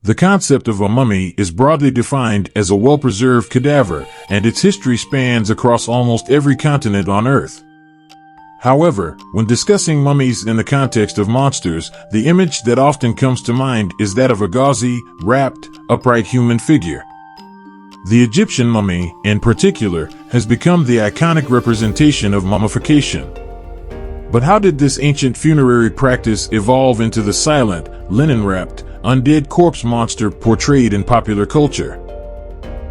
The concept of a mummy is broadly defined as a well-preserved cadaver, and its history spans across almost every continent on Earth. However, when discussing mummies in the context of monsters, the image that often comes to mind is that of a gauzy, wrapped, upright human figure. The Egyptian mummy, in particular, has become the iconic representation of mummification. But how did this ancient funerary practice evolve into the silent, linen-wrapped, undead corpse monster portrayed in popular culture?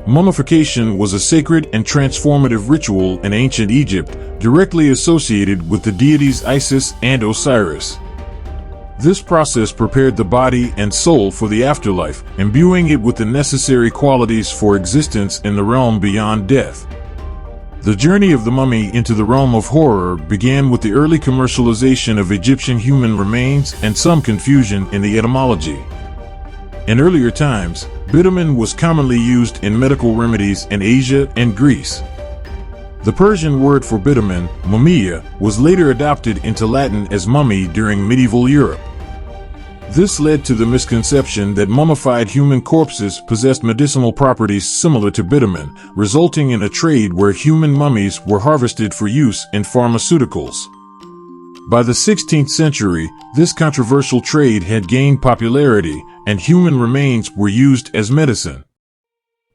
Mummification was a sacred and transformative ritual in ancient Egypt, directly associated with the deities Isis and Osiris. This process prepared the body and soul for the afterlife, imbuing it with the necessary qualities for existence in the realm beyond death. The journey of the mummy into the realm of horror began with the early commercialization of Egyptian human remains and some confusion in the etymology. In earlier times, bitumen was commonly used in medical remedies in Asia and Greece. The Persian word for bitumen, mumia, was later adopted into Latin as mummy during medieval Europe. This led to the misconception that mummified human corpses possessed medicinal properties similar to bitumen, resulting in a trade where human mummies were harvested for use in pharmaceuticals. By the 16th century, this controversial trade had gained popularity, and human remains were used as medicine.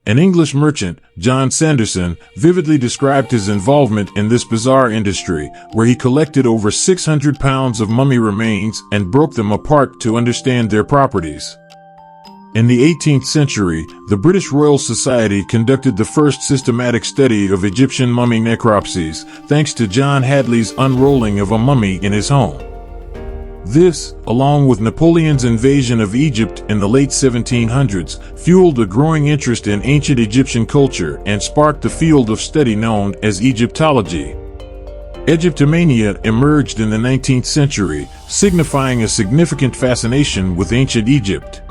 An English merchant, John Sanderson, vividly described his involvement in this bizarre industry, where he collected over 600 pounds of mummy remains and broke them apart to understand their properties. In the 18th century, the British Royal Society conducted the first systematic study of Egyptian mummy necropsies, thanks to John Hadley's unrolling of a mummy in his home. This, along with Napoleon's invasion of Egypt in the late 1700s, fueled a growing interest in ancient Egyptian culture and sparked the field of study known as Egyptology. Egyptomania emerged in the 19th century, signifying a significant fascination with ancient Egypt.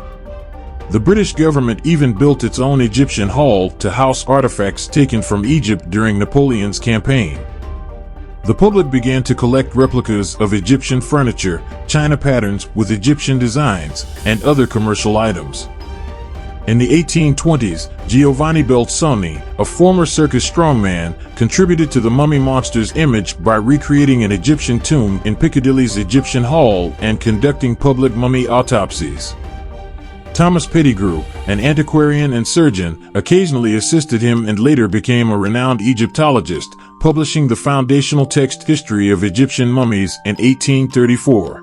The British government even built its own Egyptian hall to house artifacts taken from Egypt during Napoleon's campaign. The public began to collect replicas of Egyptian furniture, china patterns with Egyptian designs, and other commercial items. In the 1820s, Giovanni Belzoni, a former circus strongman, contributed to the mummy monster's image by recreating an Egyptian tomb in Piccadilly's Egyptian Hall and conducting public mummy autopsies. Thomas Pettigrew, an antiquarian and surgeon, occasionally assisted him and later became a renowned Egyptologist, publishing the foundational text History of Egyptian Mummies in 1834.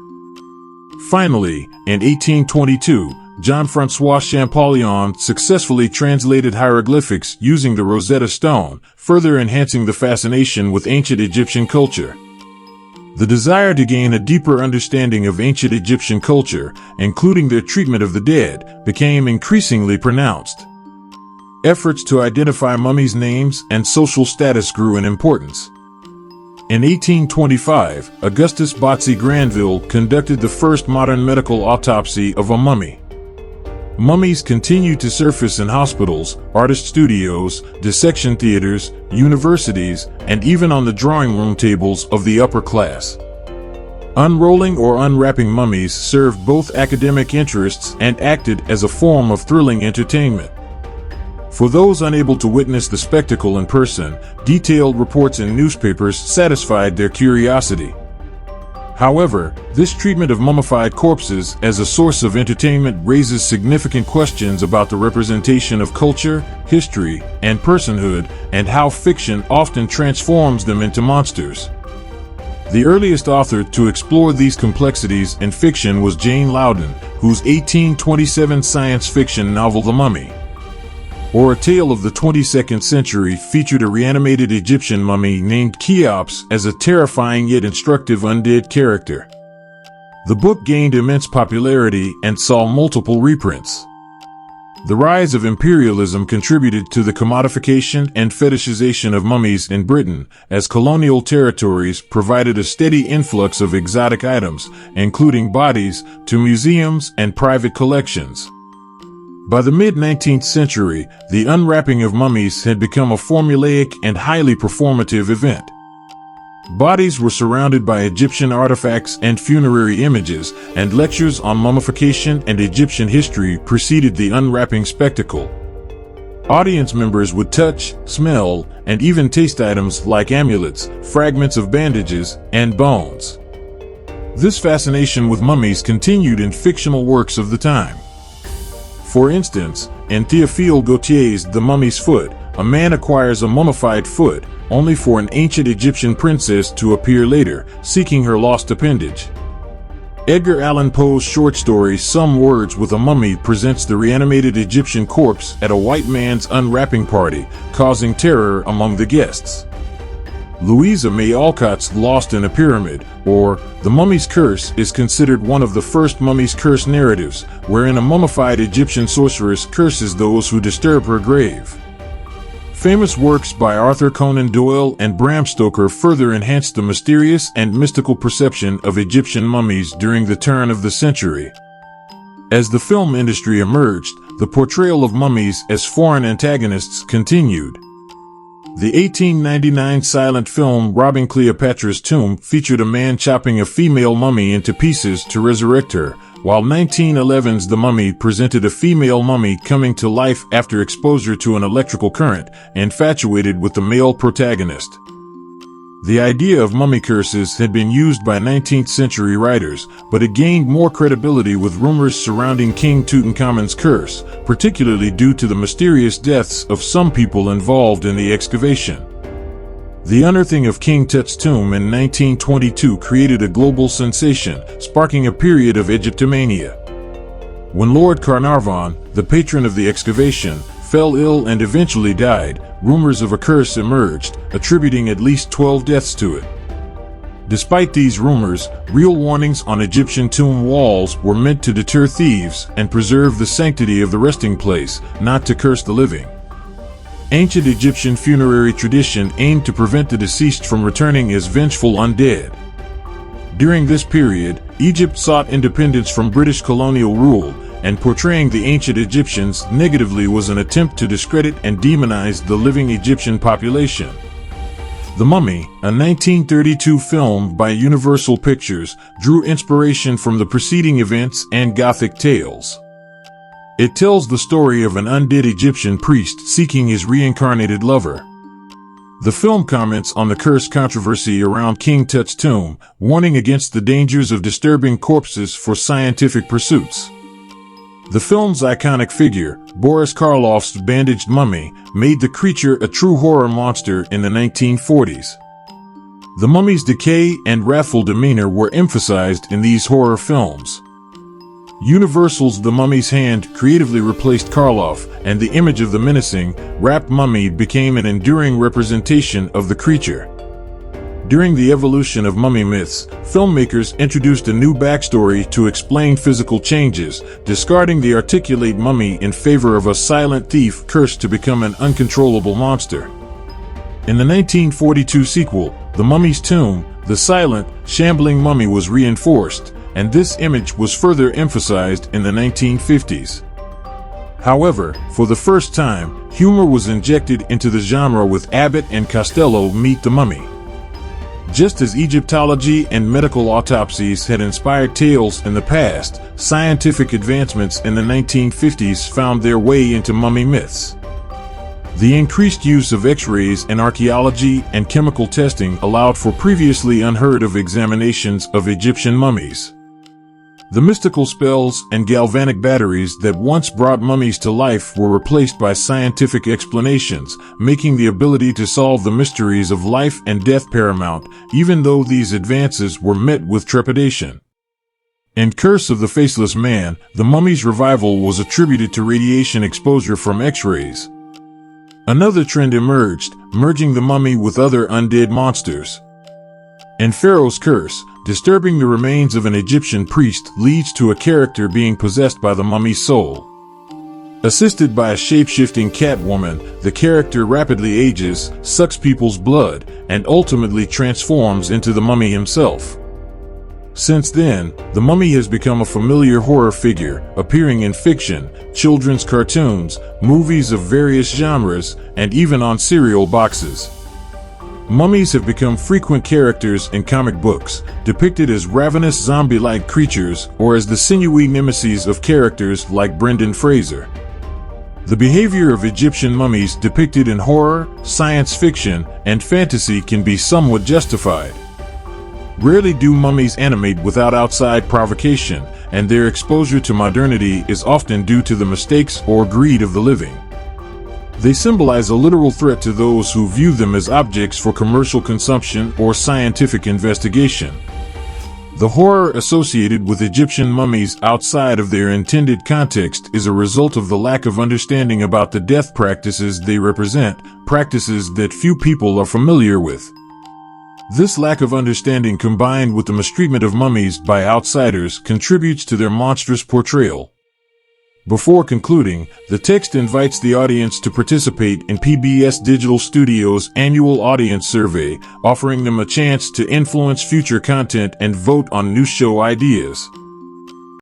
Finally, in 1822, Jean-François Champollion successfully translated hieroglyphics using the Rosetta Stone, further enhancing the fascination with ancient Egyptian culture. The desire to gain a deeper understanding of ancient Egyptian culture, including their treatment of the dead, became increasingly pronounced. Efforts to identify mummies' names and social status grew in importance. In 1825, Augustus Botsey Granville conducted the first modern medical autopsy of a mummy. Mummies continued to surface in hospitals, artist studios, dissection theaters, universities, and even on the drawing room tables of the upper class. Unrolling or unwrapping mummies served both academic interests and acted as a form of thrilling entertainment. For those unable to witness the spectacle in person, detailed reports in newspapers satisfied their curiosity. However, this treatment of mummified corpses as a source of entertainment raises significant questions about the representation of culture, history, and personhood, and how fiction often transforms them into monsters. The earliest author to explore these complexities in fiction was Jane Loudon, whose 1827 science fiction novel The Mummy, or A Tale of the 22nd Century, featured a reanimated Egyptian mummy named Cheops as a terrifying yet instructive undead character. The book gained immense popularity and saw multiple reprints. The rise of imperialism contributed to the commodification and fetishization of mummies in Britain, as colonial territories provided a steady influx of exotic items, including bodies, to museums and private collections. By the mid-19th century, the unwrapping of mummies had become a formulaic and highly performative event. Bodies were surrounded by Egyptian artifacts and funerary images, and lectures on mummification and Egyptian history preceded the unwrapping spectacle. Audience members would touch, smell, and even taste items like amulets, fragments of bandages, and bones. This fascination with mummies continued in fictional works of the time. For instance, in Théophile Gautier's The Mummy's Foot, a man acquires a mummified foot, only for an ancient Egyptian princess to appear later, seeking her lost appendage. Edgar Allan Poe's short story Some Words with a Mummy presents the reanimated Egyptian corpse at a white man's unwrapping party, causing terror among the guests. Louisa May Alcott's Lost in a Pyramid, or The Mummy's Curse, is considered one of the first Mummy's Curse narratives, wherein a mummified Egyptian sorceress curses those who disturb her grave. Famous works by Arthur Conan Doyle and Bram Stoker further enhanced the mysterious and mystical perception of Egyptian mummies during the turn of the century. As the film industry emerged, the portrayal of mummies as foreign antagonists continued. The 1899 silent film Robbing Cleopatra's Tomb featured a man chopping a female mummy into pieces to resurrect her, while 1911's The Mummy presented a female mummy coming to life after exposure to an electrical current, infatuated with the male protagonist. The idea of mummy curses had been used by 19th century writers, but it gained more credibility with rumors surrounding King Tutankhamun's curse, particularly due to the mysterious deaths of some people involved in the excavation. The unearthing of King Tut's tomb in 1922 created a global sensation, sparking a period of Egyptomania. When Lord Carnarvon, the patron of the excavation, fell ill and eventually died, rumors of a curse emerged, attributing at least 12 deaths to it. Despite these rumors, real warnings on Egyptian tomb walls were meant to deter thieves and preserve the sanctity of the resting place, not to curse the living. Ancient Egyptian funerary tradition aimed to prevent the deceased from returning as vengeful undead. During this period, Egypt sought independence from British colonial rule, and portraying the ancient Egyptians negatively was an attempt to discredit and demonize the living Egyptian population. The Mummy, a 1932 film by Universal Pictures, drew inspiration from the preceding events and Gothic tales. It tells the story of an undead Egyptian priest seeking his reincarnated lover. The film comments on the curse controversy around King Tut's tomb, warning against the dangers of disturbing corpses for scientific pursuits. The film's iconic figure, Boris Karloff's bandaged mummy, made the creature a true horror monster in the 1940s. The mummy's decay and wrathful demeanor were emphasized in these horror films. Universal's The Mummy's Hand creatively replaced Karloff, and the image of the menacing, wrapped mummy became an enduring representation of the creature. During the evolution of mummy myths, filmmakers introduced a new backstory to explain physical changes, discarding the articulate mummy in favor of a silent thief cursed to become an uncontrollable monster. In the 1942 sequel, The Mummy's Tomb, the silent, shambling mummy was reinforced, and this image was further emphasized in the 1950s. However, for the first time, humor was injected into the genre with Abbott and Costello Meet the Mummy. Just as Egyptology and medical autopsies had inspired tales in the past, scientific advancements in the 1950s found their way into mummy myths. The increased use of X-rays in archaeology and chemical testing allowed for previously unheard of examinations of Egyptian mummies. The mystical spells and galvanic batteries that once brought mummies to life were replaced by scientific explanations, making the ability to solve the mysteries of life and death paramount, even though these advances were met with trepidation. In Curse of the Faceless Man, the mummy's revival was attributed to radiation exposure from X-rays. Another trend emerged, merging the mummy with other undead monsters. In Pharaoh's Curse, disturbing the remains of an Egyptian priest leads to a character being possessed by the mummy's soul. Assisted by a shape-shifting cat woman, the character rapidly ages, sucks people's blood, and ultimately transforms into the mummy himself. Since then, the mummy has become a familiar horror figure, appearing in fiction, children's cartoons, movies of various genres, and even on cereal boxes. Mummies have become frequent characters in comic books, depicted as ravenous zombie-like creatures or as the sinewy nemesis of characters like Brendan Fraser. The behavior of Egyptian mummies depicted in horror, science fiction, and fantasy can be somewhat justified. Rarely do mummies animate without outside provocation, and their exposure to modernity is often due to the mistakes or greed of the living. They symbolize a literal threat to those who view them as objects for commercial consumption or scientific investigation. The horror associated with Egyptian mummies outside of their intended context is a result of the lack of understanding about the death practices they represent, practices that few people are familiar with. This lack of understanding, combined with the mistreatment of mummies by outsiders, contributes to their monstrous portrayal. Before concluding, the text invites the audience to participate in PBS Digital Studios' annual audience survey, offering them a chance to influence future content and vote on new show ideas.